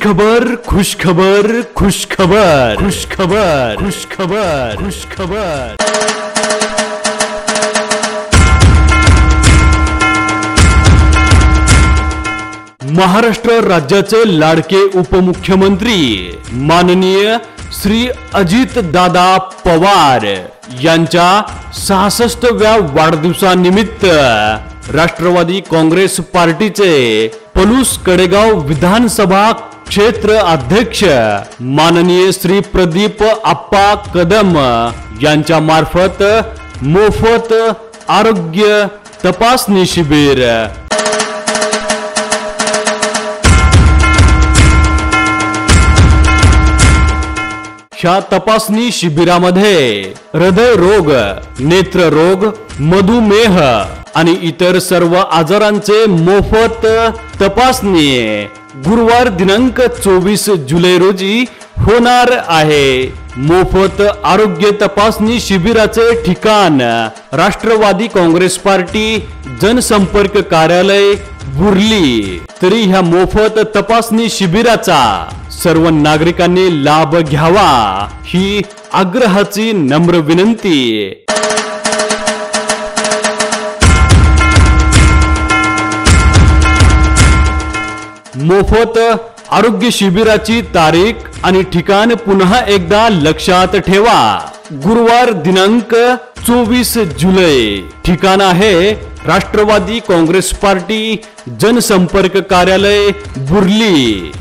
खुशखबर खुशखबर खुशखबर खुशखबर खुशखबर खुशखबर। महाराष्ट्र राज्याचे लाडके उपमुख्यमंत्री माननीय श्री अजित दादा पवार यांच्या 66व्या वाढदिवसानिमित्त राष्ट्रवादी काँग्रेस पार्टीचे पलूस कडेगाव विधानसभा क्षेत्र अध्यक्ष माननीय श्री प्रदीप आप्पा कदम यांच्या मार्फत मोफत आरोग्य तपासणी शिबिर। ह्या तपासणी शिबिरामध्ये हृदय रोग, नेत्र रोग, मधुमेह आणि इतर सर्व आजारांचे मोफत तपासणी गुरुवार दिनांक 24 जुलै रोजी होणार आहे। मोफत आरोग्य तपासणी शिबिराचे ठिकाण राष्ट्रवादी काँग्रेस पार्टी जनसंपर्क कार्यालय बुर्ली। तरी ह्या मोफत तपासणी शिबिराचा सर्व नागरिकांनी लाभ घ्यावा ही आग्रहाची नम्र विनंती। मोफत आरोग्य शिबिराची तारीख आणि ठिकाण पुन्हा एकदा लक्षात ठेवा। गुरुवार दिनांक 24 जुलै। ठिकाण आहे राष्ट्रवादी काँग्रेस पार्टी जनसंपर्क कार्यालय बुर्ली।